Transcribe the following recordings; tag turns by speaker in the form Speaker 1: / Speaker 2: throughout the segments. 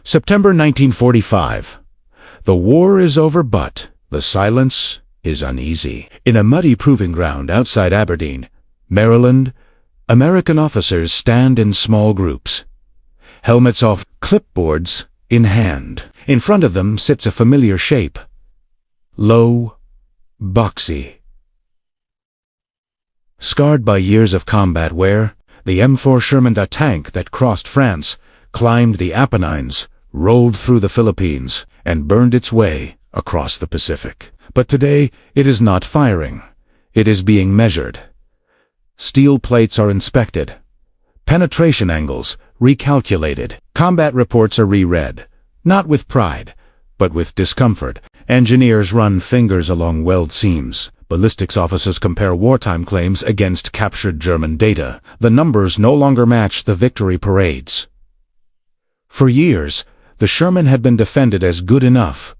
Speaker 1: September 1945. The war is over, but the silence is uneasy. In a muddy proving ground outside Aberdeen, Maryland, American officers stand in small groups, helmets off, clipboards in hand. In front of them sits a familiar shape, low, boxy. Scarred by years of combat wear, the M4 Sherman, a tank that crossed France, climbed the Apennines, rolled through the Philippines, and burned its way across the Pacific. But today, it is not firing. It is being measured. Steel plates are inspected. Penetration angles recalculated. Combat reports are reread, not with pride, but with discomfort. Engineers run fingers along weld seams. Ballistics officers compare wartime claims against captured German data. The numbers no longer match the victory parades. For years, the Sherman had been defended as good enough,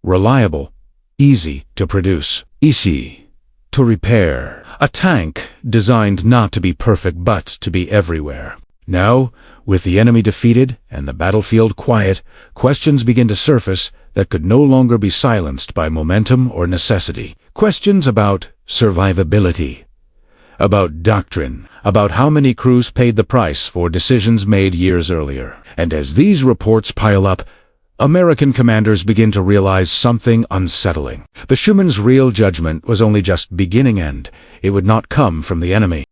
Speaker 1: reliable, easy to produce, easy to repair. A tank designed not to be perfect but to be everywhere. Now, with the enemy defeated and the battlefield quiet, questions begin to surface that could no longer be silenced by momentum or necessity. Questions about survivability, about doctrine, about how many crews paid the price for decisions made years earlier. And as these reports pile up, American commanders begin to realize something unsettling. The Sherman's real judgment was only just beginning, and it would not come from the enemy.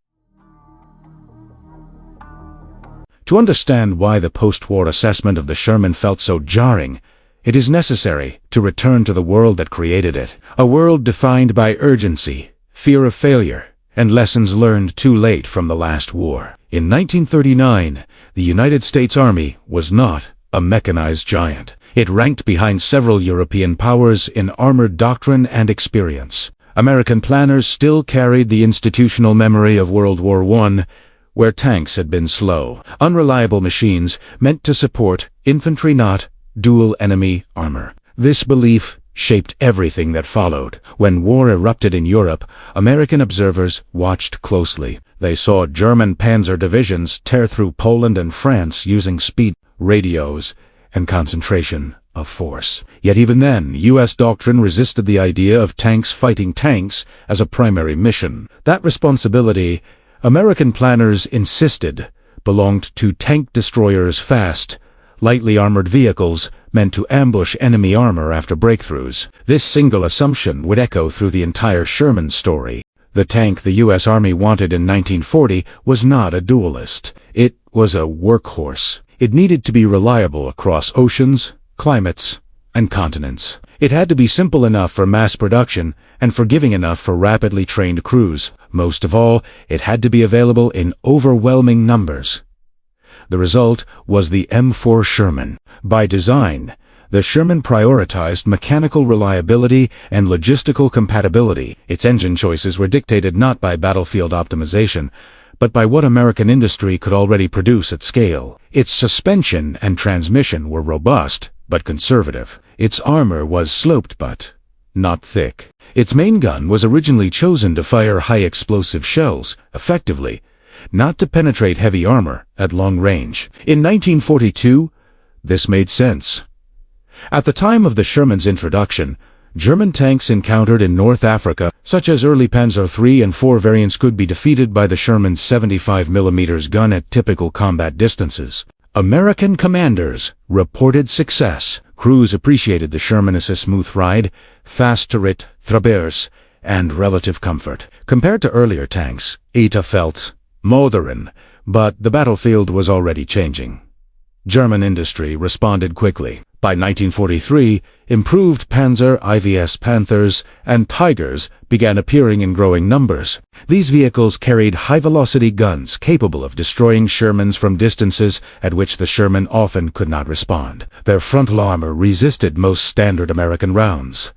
Speaker 1: To understand why the post-war assessment of the Sherman felt so jarring, it is necessary to return to the world that created it, a world defined by urgency, fear of failure, and lessons learned too late from the last war. In 1939, the United States Army was not a mechanized giant. It ranked behind several European powers in armored doctrine and experience. American planners still carried the institutional memory of World War I, where tanks had been slow, unreliable machines meant to support infantry, not dual enemy armor. This belief shaped everything that followed. When war erupted in Europe, American observers watched closely. They saw German panzer divisions tear through Poland and France using speed, radios, and concentration of force. Yet even then, U.S. doctrine resisted the idea of tanks fighting tanks as a primary mission. That responsibility, American planners insisted, belonged to tank destroyers, fast, lightly armored vehicles meant to ambush enemy armor after breakthroughs. This single assumption would echo through the entire Sherman story. The tank the U.S. Army wanted in 1940 was not a duelist. It was a workhorse. It needed to be reliable across oceans, climates, and continents. It had to be simple enough for mass production and forgiving enough for rapidly trained crews. Most of all, it had to be available in overwhelming numbers. The result was the M4 Sherman. By design, the Sherman prioritized mechanical reliability and logistical compatibility. Its engine choices were dictated not by battlefield optimization, but by what American industry could already produce at scale. Its suspension and transmission were robust, but conservative. Its armor was sloped but not thick. Its main gun was originally chosen to fire high-explosive shells, effectively, not to penetrate heavy armor at long range. In 1942, this made sense. At the time of the Sherman's introduction, German tanks encountered in North Africa, such as early Panzer III and IV variants, could be defeated by the Sherman's 75mm gun at typical combat distances. American commanders reported success. Crews appreciated the Sherman as a smooth ride, fast turret, traverse, and relative comfort. Compared to earlier tanks, it felt modern, but the battlefield was already changing. German industry responded quickly. By 1943, improved Panzer IVS Panthers and Tigers began appearing in growing numbers. These vehicles carried high-velocity guns capable of destroying Shermans from distances at which the Sherman often could not respond. Their frontal armor resisted most standard American rounds.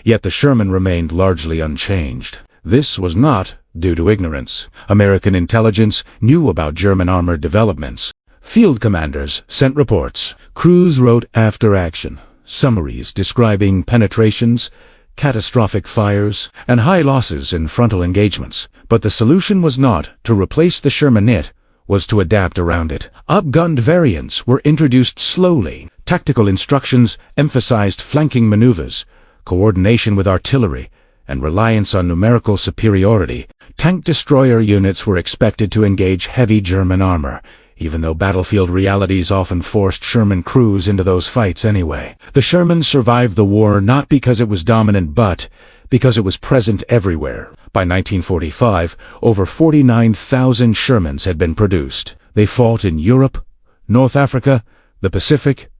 Speaker 1: Yet the Sherman remained largely unchanged. This was not due to ignorance. American intelligence knew about German armored developments. Field commanders sent reports. Crews wrote after-action summaries describing penetrations, catastrophic fires, and high losses in frontal engagements. But the solution was not to replace the Sherman, it was to adapt around it. Upgunned variants were introduced slowly. Tactical instructions emphasized flanking maneuvers, coordination with artillery, and reliance on numerical superiority. Tank destroyer units were expected to engage heavy German armor, even though battlefield realities often forced Sherman crews into those fights anyway. The Sherman survived the war not because it was dominant but because it was present everywhere. By 1945, over 49,000 Shermans had been produced. They fought in Europe, North Africa, the Pacific,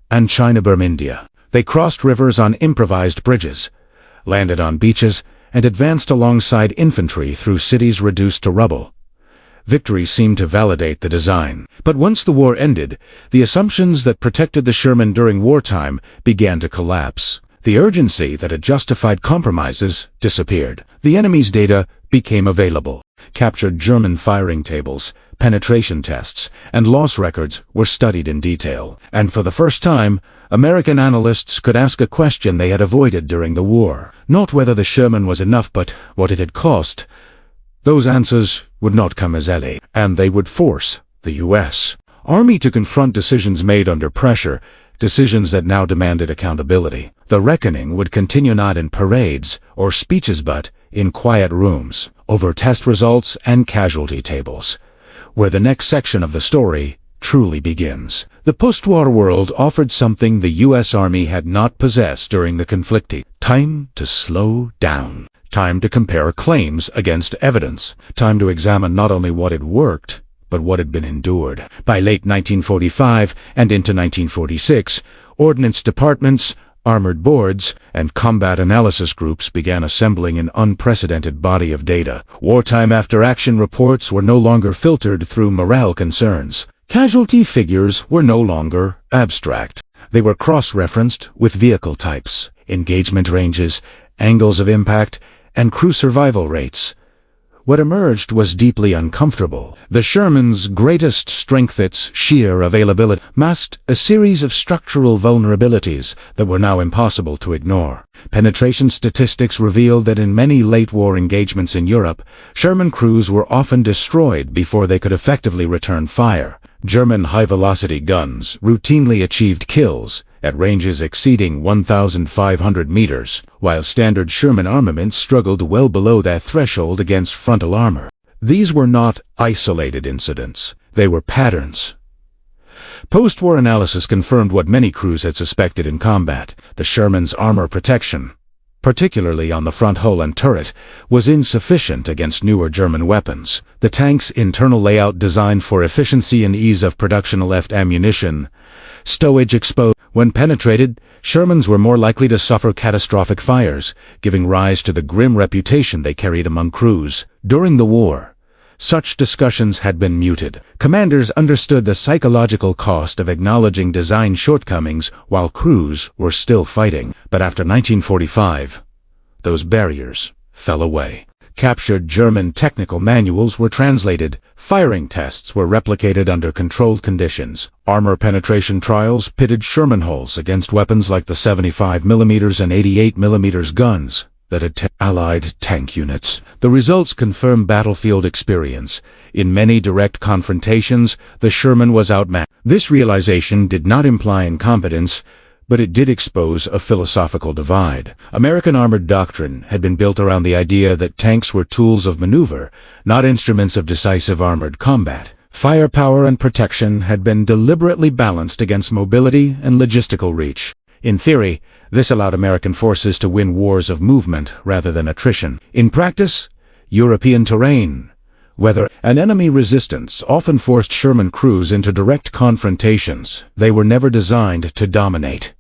Speaker 1: and China-Burma-India. They crossed rivers on improvised bridges, landed on beaches, and advanced alongside infantry through cities reduced to rubble. Victory seemed to validate the design. But once the war ended, the assumptions that protected the Sherman during wartime began to collapse. The urgency that had justified compromises disappeared. The enemy's data became available. Captured German firing tables, penetration tests, and loss records were studied in detail. And for the first time, American analysts could ask a question they had avoided during the war. Not whether the Sherman was enough, but what it had cost. Those answers would not come easily, and they would force the U.S. Army to confront decisions made under pressure, decisions that now demanded accountability. The reckoning would continue not in parades or speeches but in quiet rooms, over test results and casualty tables, where the next section of the story truly begins. The post-war world offered something the U.S. Army had not possessed during the conflicting. Time to slow down. Time to compare claims against evidence. Time to examine not only what had worked, but what had been endured. By late 1945 and into 1946, ordnance departments, armored boards, and combat analysis groups began assembling an unprecedented body of data. Wartime after-action reports were no longer filtered through morale concerns. Casualty figures were no longer abstract. They were cross-referenced with vehicle types, engagement ranges, angles of impact, and crew survival rates. What emerged was deeply uncomfortable. The Sherman's greatest strength, its sheer availability, masked a series of structural vulnerabilities that were now impossible to ignore. Penetration statistics revealed that in many late-war engagements in Europe, Sherman crews were often destroyed before they could effectively return fire. German high-velocity guns routinely achieved kills at ranges exceeding 1,500 meters, while standard Sherman armaments struggled well below that threshold against frontal armor. These were not isolated incidents. They were patterns. Post-war analysis confirmed what many crews had suspected in combat. The Sherman's armor protection, particularly on the front hull and turret, was insufficient against newer German weapons. The tank's internal layout, designed for efficiency and ease of production, left ammunition stowage exposed. When penetrated, Shermans were more likely to suffer catastrophic fires, giving rise to the grim reputation they carried among crews. During the war, such discussions had been muted. Commanders understood the psychological cost of acknowledging design shortcomings while crews were still fighting. But after 1945, those barriers fell away. Captured German technical manuals were translated. Firing tests were replicated under controlled conditions. Armor penetration trials pitted Sherman hulls against weapons like the 75mm and 88mm guns that had Allied tank units. The results confirmed battlefield experience. In many direct confrontations, the Sherman was outmatched. This realization did not imply incompetence, but it did expose a philosophical divide. American armored doctrine had been built around the idea that tanks were tools of maneuver, not instruments of decisive armored combat. Firepower and protection had been deliberately balanced against mobility and logistical reach. In theory, this allowed American forces to win wars of movement rather than attrition. In practice, European terrain, weather, and enemy resistance often forced Sherman crews into direct confrontations. They were never designed to dominate.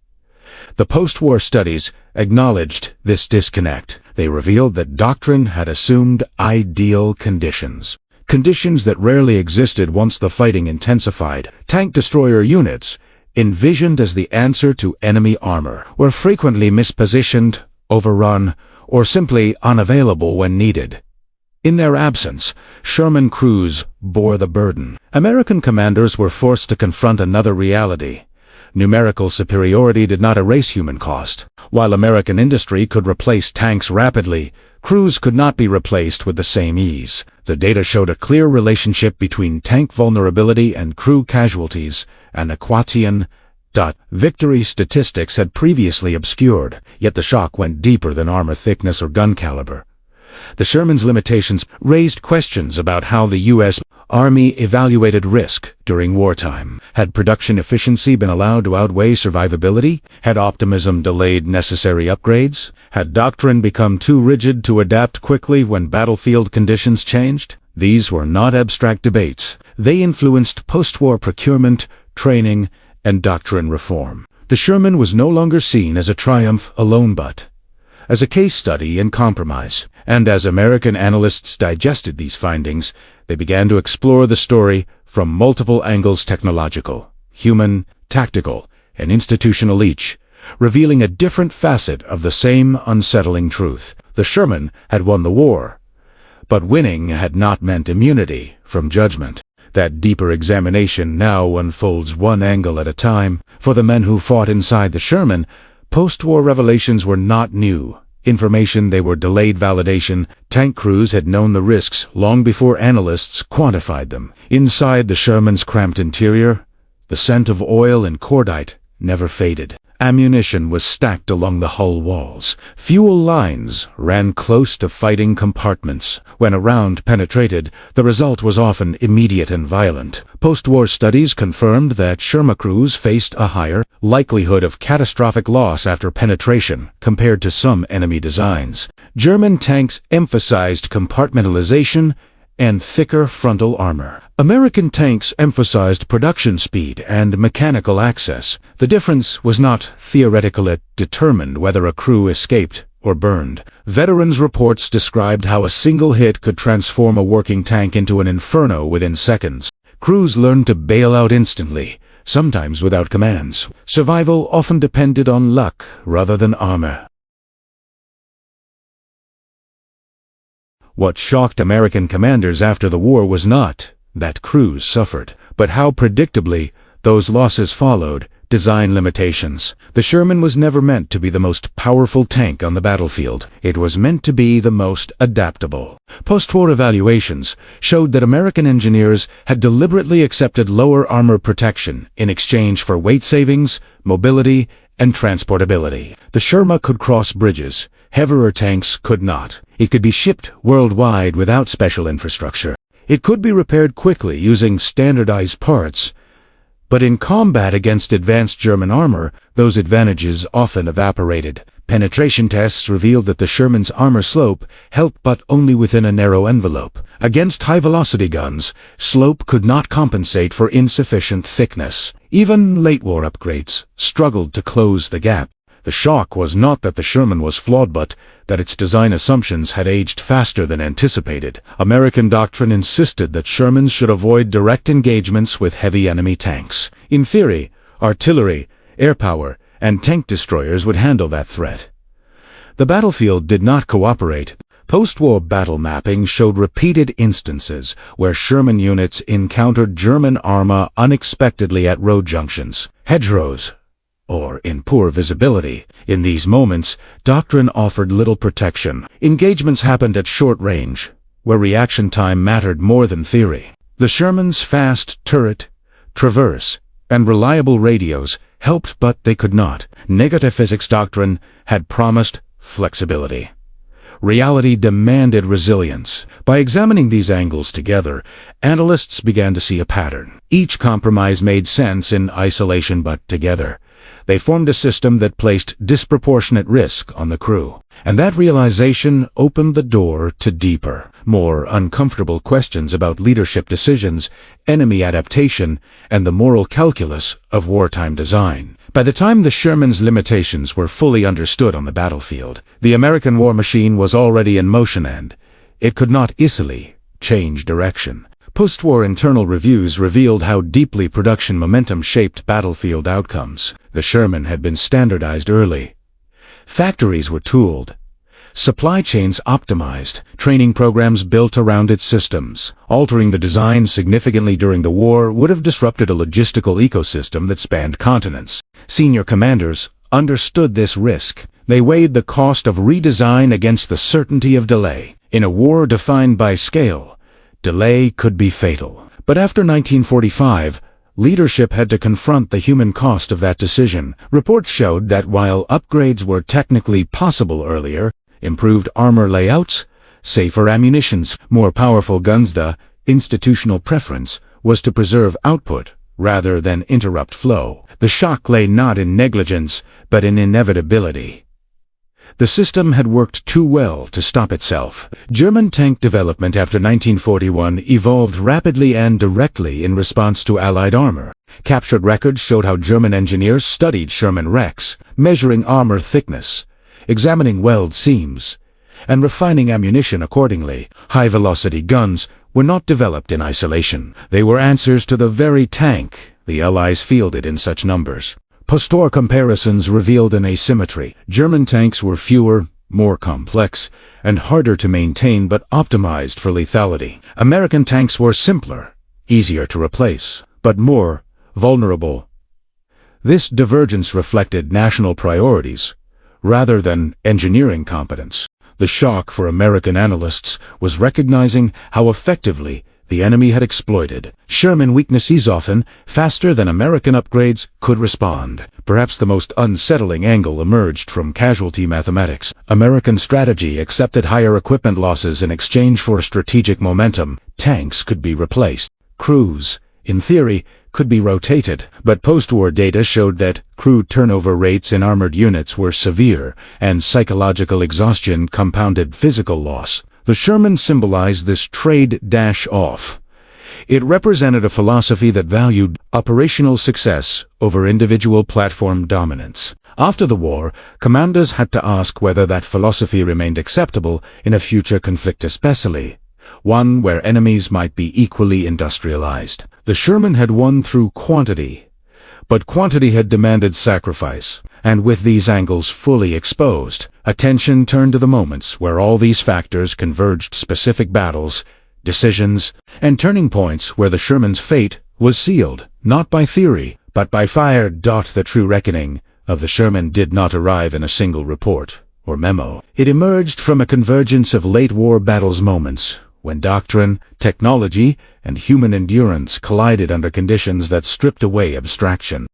Speaker 1: The post-war studies acknowledged this disconnect. They revealed that doctrine had assumed ideal conditions. Conditions that rarely existed once the fighting intensified. Tank destroyer units, envisioned as the answer to enemy armor, were frequently mispositioned, overrun, or simply unavailable when needed. In their absence, Sherman crews bore the burden. American commanders were forced to confront another reality. Numerical superiority did not erase human cost. While American industry could replace tanks rapidly, crews could not be replaced with the same ease. The data showed a clear relationship between tank vulnerability and crew casualties, an equation Victory statistics had previously obscured, yet the shock went deeper than armor thickness or gun caliber. The Sherman's limitations raised questions about how the U.S. Army evaluated risk during wartime. Had production efficiency been allowed to outweigh survivability? Had optimism delayed necessary upgrades? Had doctrine become too rigid to adapt quickly when battlefield conditions changed? These were not abstract debates. They influenced post-war procurement, training, and doctrine reform. The Sherman was no longer seen as a triumph alone but as a case study in compromise. And as American analysts digested these findings, they began to explore the story from multiple angles: technological, human, tactical, and institutional each, revealing a different facet of the same unsettling truth. The Sherman had won the war, but winning had not meant immunity from judgment. That deeper examination now unfolds one angle at a time. For the men who fought inside the Sherman, post-war revelations were not new information, they were delayed validation. Tank crews had known the risks long before analysts quantified them. Inside the Sherman's cramped interior, the scent of oil and cordite never faded. Ammunition was stacked along the hull walls. Fuel lines ran close to fighting compartments. When a round penetrated, the result was often immediate and violent. Post-war studies confirmed that Sherman crews faced a higher likelihood of catastrophic loss after penetration compared to some enemy designs. German tanks emphasized compartmentalization and thicker frontal armor. American tanks emphasized production speed and mechanical access. The difference was not theoretical, it determined whether a crew escaped or burned. Veterans' reports described how a single hit could transform a working tank into an inferno within seconds. Crews learned to bail out instantly, sometimes without commands. Survival often depended on luck rather than armor. What shocked American commanders after the war was not that crews suffered, but how predictably those losses followed design limitations. The Sherman was never meant to be the most powerful tank on the battlefield. It was meant to be the most adaptable. Post-war evaluations showed that American engineers had deliberately accepted lower armor protection in exchange for weight savings, mobility, and transportability. The Sherman could cross bridges. Heavier tanks could not. It could be shipped worldwide without special infrastructure. It could be repaired quickly using standardized parts. But in combat against advanced German armor, those advantages often evaporated. Penetration tests revealed that the Sherman's armor slope held but only within a narrow envelope. Against high-velocity guns, slope could not compensate for insufficient thickness. Even late-war upgrades struggled to close the gap. The shock was not that the Sherman was flawed but that its design assumptions had aged faster than anticipated. American doctrine insisted that Shermans should avoid direct engagements with heavy enemy tanks. In theory, artillery, air power, and tank destroyers would handle that threat. The battlefield did not cooperate. Post-war battle mapping showed repeated instances where Sherman units encountered German armor unexpectedly at road junctions, hedgerows, or in poor visibility. In these moments, doctrine offered little protection. Engagements happened at short range, where reaction time mattered more than theory. The Sherman's fast turret, traverse, and reliable radios helped, but they could not. Negative physics doctrine had promised flexibility. Reality demanded resilience. By examining these angles together, analysts began to see a pattern. Each compromise made sense in isolation, but together they formed a system that placed disproportionate risk on the crew. And that realization opened the door to deeper, more uncomfortable questions about leadership decisions, enemy adaptation, and the moral calculus of wartime design. By the time the Sherman's limitations were fully understood on the battlefield, the American war machine was already in motion and it could not easily change direction. Post-war internal reviews revealed how deeply production momentum shaped battlefield outcomes. The Sherman had been standardized early. Factories were tooled. Supply chains optimized. Training programs built around its systems. Altering the design significantly during the war would have disrupted a logistical ecosystem that spanned continents. Senior commanders understood this risk. They weighed the cost of redesign against the certainty of delay. In a war defined by scale, delay could be fatal. But after 1945, Leadership had to confront the human cost of that decision. Reports showed that while upgrades were technically possible earlier, improved armor layouts, safer ammunitions, more powerful guns, the institutional preference was to preserve output rather than interrupt flow. The shock lay not in negligence, but in inevitability. The system had worked too well to stop itself. German tank development after 1941 evolved rapidly and directly in response to Allied armor. Captured records showed how German engineers studied Sherman wrecks, measuring armor thickness, examining weld seams, and refining ammunition accordingly. High-velocity guns were not developed in isolation. They were answers to the very tank the Allies fielded in such numbers. Post-war comparisons revealed an asymmetry. German tanks were fewer, more complex, and harder to maintain but optimized for lethality. American tanks were simpler, easier to replace, but more vulnerable. This divergence reflected national priorities, rather than engineering competence. The shock for American analysts was recognizing how effectively the enemy had exploited Sherman weaknesses. Often faster than American upgrades could respond. Perhaps the most unsettling angle emerged from casualty mathematics. American strategy accepted higher equipment losses in exchange for strategic momentum. Tanks could be replaced. Crews, in theory, could be rotated, but post-war data showed that crew turnover rates in armored units were severe, and psychological exhaustion compounded physical loss. The Sherman symbolized this trade-off. It represented a philosophy that valued operational success over individual platform dominance. After the war, commanders had to ask whether that philosophy remained acceptable in a future conflict, especially one where enemies might be equally industrialized. The Sherman had won through quantity, but quantity had demanded sacrifice. And with these angles fully exposed, attention turned to the moments where all these factors converged: specific battles, decisions, and turning points where the Sherman's fate was sealed, not by theory, but by fire. The true reckoning of the Sherman did not arrive in a single report or memo. It emerged from a convergence of late-war battles, moments when doctrine, technology, and human endurance collided under conditions that stripped away abstraction.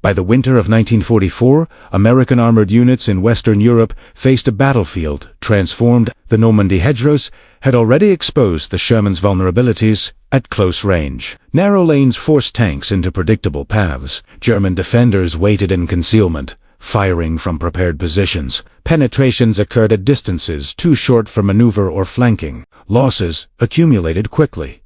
Speaker 1: By the winter of 1944, American armored units in Western Europe faced a battlefield transformed. The Normandy hedgerows had already exposed the Sherman's vulnerabilities at close range. Narrow lanes forced tanks into predictable paths. German defenders waited in concealment, firing from prepared positions. Penetrations occurred at distances too short for maneuver or flanking. Losses accumulated quickly.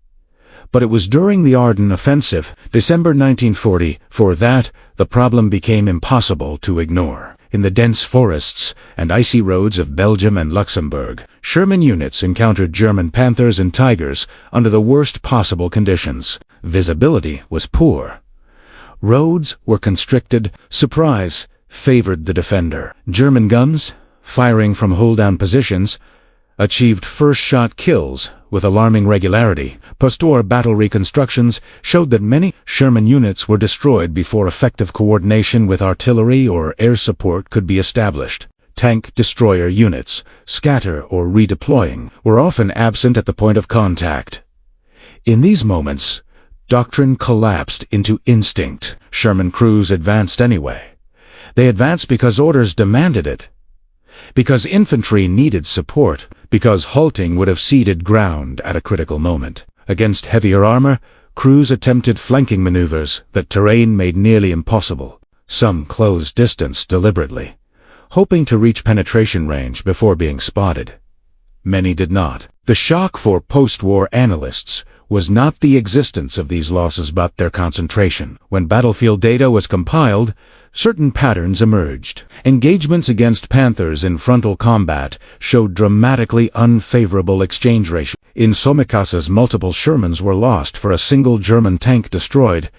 Speaker 1: But it was during the Ardennes offensive, December 1940, that the problem became impossible to ignore. In the dense forests and icy roads of Belgium and Luxembourg, Sherman units encountered German Panthers and Tigers under the worst possible conditions. Visibility was poor. Roads were constricted. Surprise favored the defender. German guns, firing from hold-down positions, achieved first-shot kills with alarming regularity. Post-war battle reconstructions showed that many Sherman units were destroyed before effective coordination with artillery or air support could be established. Tank destroyer units, scatter or redeploying, were often absent at the point of contact. In these moments, doctrine collapsed into instinct. Sherman crews advanced anyway. They advanced because orders demanded it, because infantry needed support, because halting would have ceded ground at a critical moment. Against heavier armor, crews attempted flanking maneuvers that terrain made nearly impossible. Some closed distance deliberately, hoping to reach penetration range before being spotted. Many did not. The shock for post-war analysts was not the existence of these losses but their concentration. When battlefield data was compiled, certain patterns emerged. Engagements against Panthers in frontal combat showed dramatically unfavorable exchange ratio. In some cases, multiple Shermans were lost for a single German tank destroyed.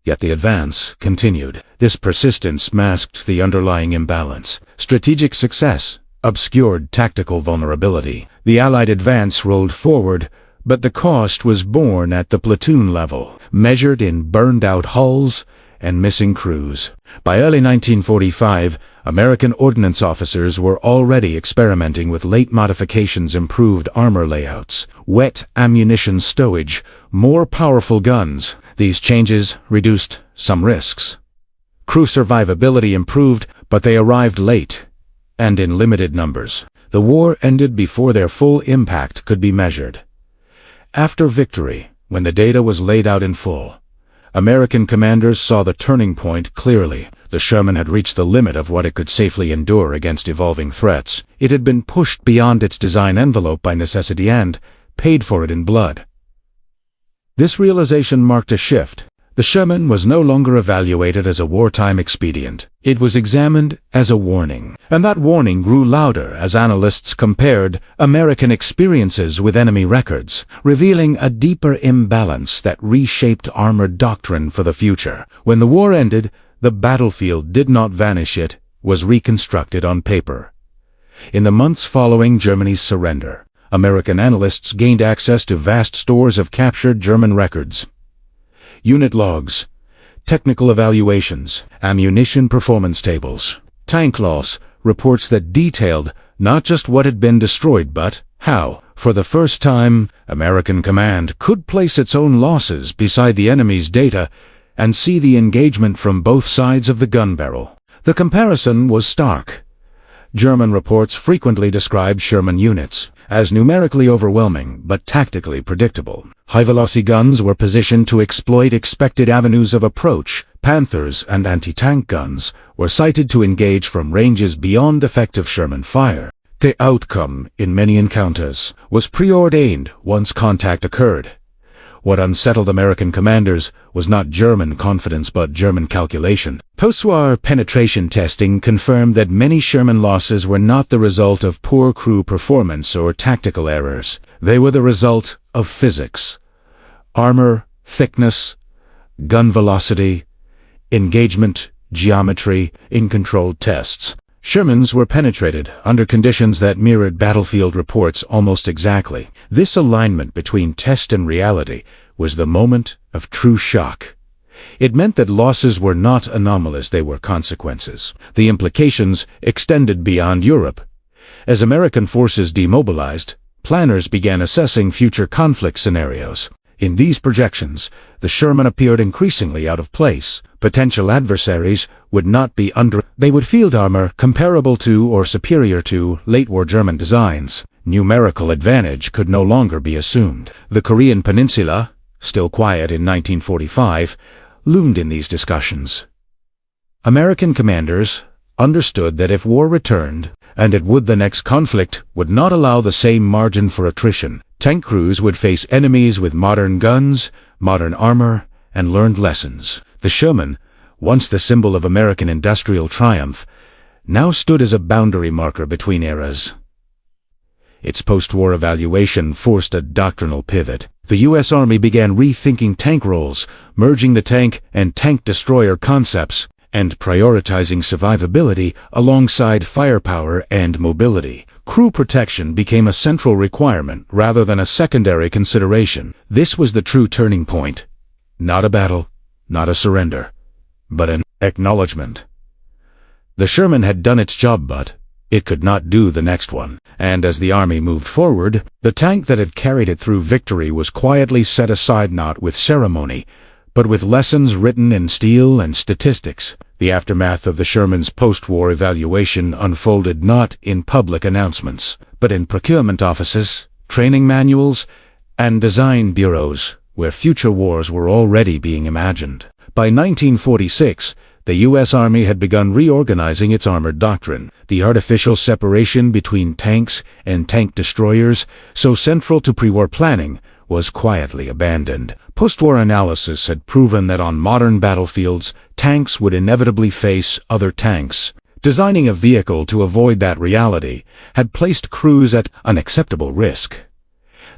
Speaker 1: Yet the advance continued. This persistence masked the underlying imbalance. Strategic success obscured tactical vulnerability. The Allied advance rolled forward, but the cost was borne at the platoon level, measured in burned-out hulls and missing crews. By early 1945, American ordnance officers were already experimenting with late modifications, improved armor layouts, wet ammunition stowage, more powerful guns. These changes reduced some risks. Crew survivability improved, but they arrived late and in limited numbers. The war ended before their full impact could be measured. After victory, when the data was laid out in full, American commanders saw the turning point clearly. The Sherman had reached the limit of what it could safely endure against evolving threats. It had been pushed beyond its design envelope by necessity and paid for it in blood. This realization marked a shift. The Sherman was no longer evaluated as a wartime expedient. It was examined as a warning. And that warning grew louder as analysts compared American experiences with enemy records, revealing a deeper imbalance that reshaped armored doctrine for the future. When the war ended, the battlefield did not vanish, it was reconstructed on paper. In the months following Germany's surrender, American analysts gained access to vast stores of captured German records. Unit logs, technical evaluations, ammunition performance tables, tank loss reports that detailed not just what had been destroyed but how. For the first time, American command could place its own losses beside the enemy's data and see the engagement from both sides of the gun barrel. The comparison was stark. German reports frequently described Sherman units as numerically overwhelming but tactically predictable. High-velocity guns were positioned to exploit expected avenues of approach. Panthers and anti-tank guns were sighted to engage from ranges beyond effective Sherman fire. The outcome, in many encounters, was preordained once contact occurred. What unsettled American commanders was not German confidence but German calculation. Post-war penetration testing confirmed that many Sherman losses were not the result of poor crew performance or tactical errors. They were the result of physics. Armor, thickness, gun velocity, engagement, geometry, in controlled tests. Shermans were penetrated under conditions that mirrored battlefield reports almost exactly. This alignment between test and reality was the moment of true shock. It meant that losses were not anomalous, they were consequences. The implications extended beyond Europe. As American forces demobilized, planners began assessing future conflict scenarios. In these projections, the Sherman appeared increasingly out of place. Potential adversaries would not be they would field armor comparable to or superior to late-war German designs. Numerical advantage could no longer be assumed. The Korean Peninsula, still quiet in 1945, loomed in these discussions. American commanders understood that if war returned, and it would, the next conflict would not allow the same margin for attrition. Tank crews would face enemies with modern guns, modern armor, and learned lessons. The Sherman, once the symbol of American industrial triumph, now stood as a boundary marker between eras. Its post-war evaluation forced a doctrinal pivot. The U.S. Army began rethinking tank roles, merging the tank and tank destroyer concepts, and prioritizing survivability alongside firepower and mobility. Crew protection became a central requirement rather than a secondary consideration. This was the true turning point. Not a battle, not a surrender, but an acknowledgement. The Sherman had done its job, but it could not do the next one. And as the Army moved forward, the tank that had carried it through victory was quietly set aside, not with ceremony, but with lessons written in steel and statistics. The aftermath of the Sherman's post-war evaluation unfolded not in public announcements, but in procurement offices, training manuals, and design bureaus, where future wars were already being imagined. By 1946, the U.S. Army had begun reorganizing its armored doctrine. The artificial separation between tanks and tank destroyers, so central to pre-war planning, was quietly abandoned. Post-war analysis had proven that on modern battlefields, tanks would inevitably face other tanks. Designing a vehicle to avoid that reality had placed crews at unacceptable risk.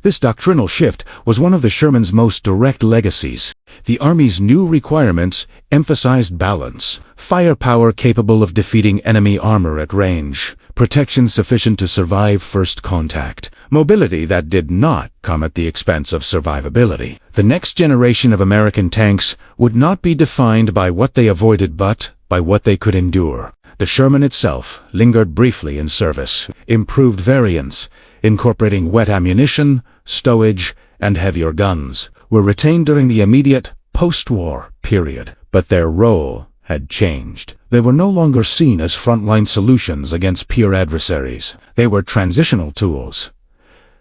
Speaker 1: This doctrinal shift was one of the Sherman's most direct legacies. The Army's new requirements emphasized balance, firepower capable of defeating enemy armor at range, protection sufficient to survive first contact, mobility that did not come at the expense of survivability. The next generation of American tanks would not be defined by what they avoided but by what they could endure. The Sherman itself lingered briefly in service. Improved variants, incorporating wet ammunition, stowage, and heavier guns, were retained during the immediate post-war period, but their role had changed. They were no longer seen as frontline solutions against peer adversaries. They were transitional tools.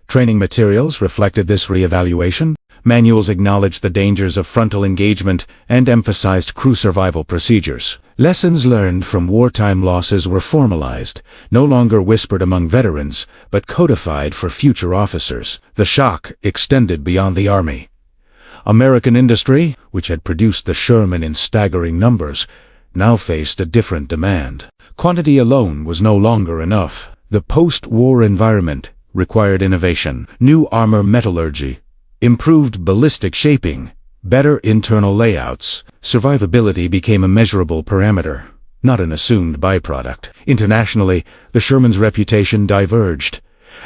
Speaker 1: Training materials reflected this reevaluation. Manuals acknowledged the dangers of frontal engagement and emphasized crew survival procedures. Lessons learned from wartime losses were formalized, no longer whispered among veterans, but codified for future officers. The shock extended beyond the Army. American industry, which had produced the Sherman in staggering numbers, now faced a different demand. Quantity alone was no longer enough. The post-war environment required innovation, new armor metallurgy, improved ballistic shaping, better internal layouts. Survivability became a measurable parameter, not an assumed byproduct. Internationally, the Sherman's reputation diverged.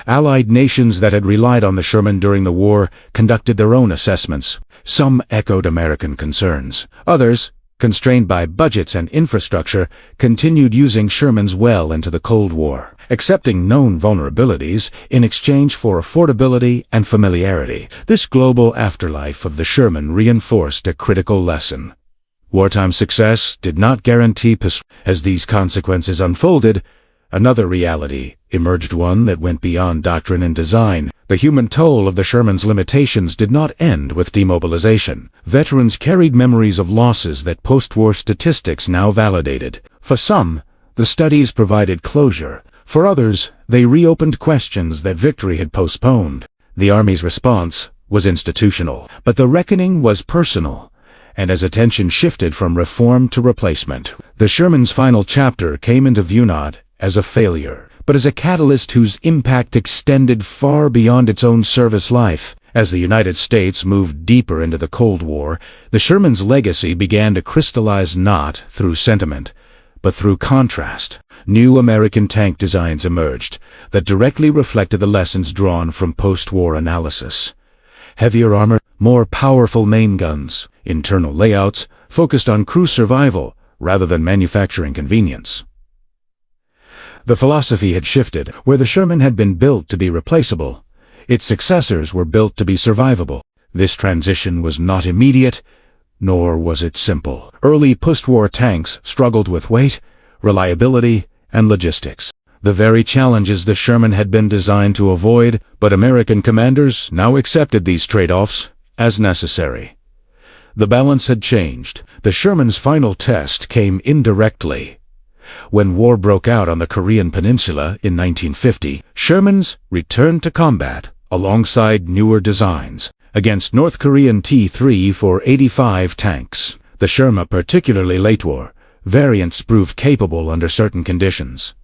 Speaker 1: Allied nations that had relied on the Sherman during the war conducted their own assessments. Some echoed American concerns. Others, constrained by budgets and infrastructure, continued using Shermans well into the Cold War, accepting known vulnerabilities in exchange for affordability and familiarity. This global afterlife of the Sherman reinforced a critical lesson. Wartime success did not guarantee peace. As these consequences unfolded, another reality emerged, one that went beyond doctrine and design. The human toll of the Sherman's limitations did not end with demobilization. Veterans carried memories of losses that post-war statistics now validated. For some, the studies provided closure. For others, they reopened questions that victory had postponed. The Army's response was institutional, but the reckoning was personal. And as attention shifted from reform to replacement, the Sherman's final chapter came into view not as a failure, but as a catalyst whose impact extended far beyond its own service life. As the United States moved deeper into the Cold War, the Sherman's legacy began to crystallize not through sentiment, but through contrast. New American tank designs emerged that directly reflected the lessons drawn from post-war analysis. Heavier armor, more powerful main guns, internal layouts focused on crew survival rather than manufacturing convenience. The philosophy had shifted. Where the Sherman had been built to be replaceable, its successors were built to be survivable. This transition was not immediate, nor was it simple. Early post-war tanks struggled with weight, reliability, and logistics. The very challenges the Sherman had been designed to avoid, but American commanders now accepted these trade-offs as necessary. The balance had changed. The Sherman's final test came indirectly. When war broke out on the Korean Peninsula in 1950, Shermans returned to combat alongside newer designs against North Korean T-3-485 tanks. The Sherman, particularly late war, variants proved capable under certain conditions.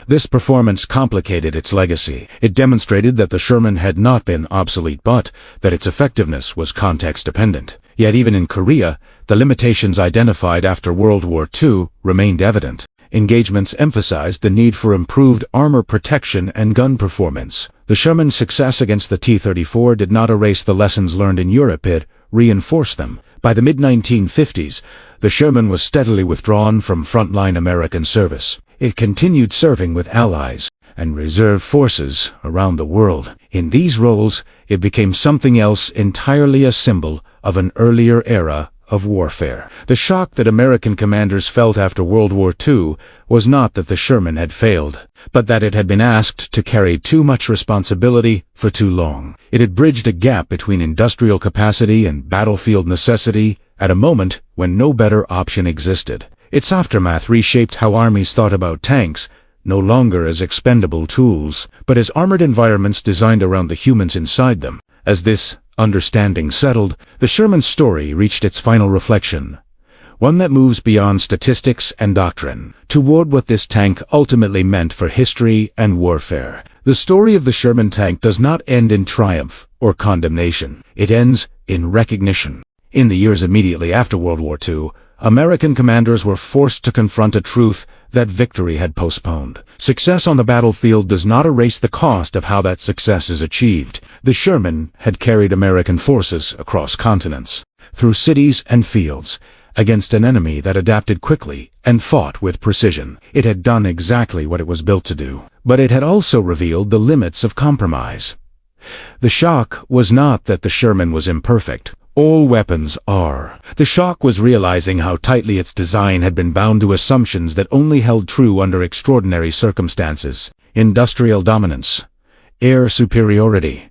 Speaker 1: This performance complicated its legacy. It demonstrated that the Sherman had not been obsolete, but that its effectiveness was context-dependent. Yet even in Korea, the limitations identified after World War II remained evident. Engagements emphasized the need for improved armor protection and gun performance. The Sherman's success against the T-34 did not erase the lessons learned in Europe, it reinforced them. By the mid-1950s, the Sherman was steadily withdrawn from frontline American service. It continued serving with allies and reserve forces around the world. In these roles, it became something else entirely, a symbol of an earlier era of warfare. The shock that American commanders felt after World War II was not that the Sherman had failed, but that it had been asked to carry too much responsibility for too long. It had bridged a gap between industrial capacity and battlefield necessity at a moment when no better option existed. Its aftermath reshaped how armies thought about tanks, no longer as expendable tools, but as armored environments designed around the humans inside them. As this understanding settled, the Sherman's story reached its final reflection, one that moves beyond statistics and doctrine, toward what this tank ultimately meant for history and warfare. The story of the Sherman tank does not end in triumph or condemnation. It ends in recognition. In the years immediately after World War II, American commanders were forced to confront a truth that victory had postponed. Success on the battlefield does not erase the cost of how that success is achieved. The Sherman had carried American forces across continents, through cities and fields, against an enemy that adapted quickly and fought with precision. It had done exactly what it was built to do, but it had also revealed the limits of compromise. The shock was not that the Sherman was imperfect, All weapons are. The shock was realizing how tightly its design had been bound to assumptions that only held true under extraordinary circumstances. Industrial dominance, air superiority,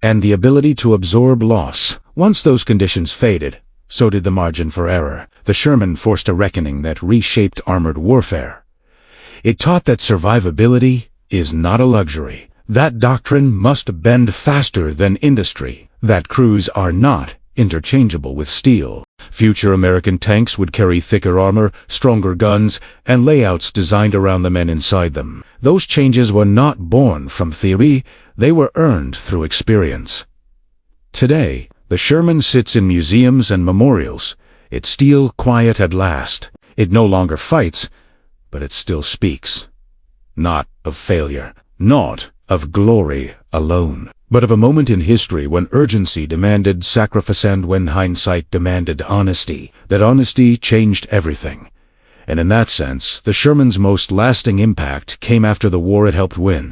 Speaker 1: and the ability to absorb loss. Once those conditions faded, so did the margin for error. The Sherman forced a reckoning that reshaped armored warfare. It taught that survivability is not a luxury. That doctrine must bend faster than industry. That crews are not interchangeable with steel. Future American tanks would carry thicker armor, stronger guns, and layouts designed around the men inside them. Those changes were not born from theory, they were earned through experience. Today, the Sherman sits in museums and memorials, its steel quiet at last. It no longer fights, but it still speaks. Not of failure, not of glory alone, but of a moment in history when urgency demanded sacrifice and when hindsight demanded honesty. That honesty changed everything. And in that sense, the Sherman's most lasting impact came after the war it helped win.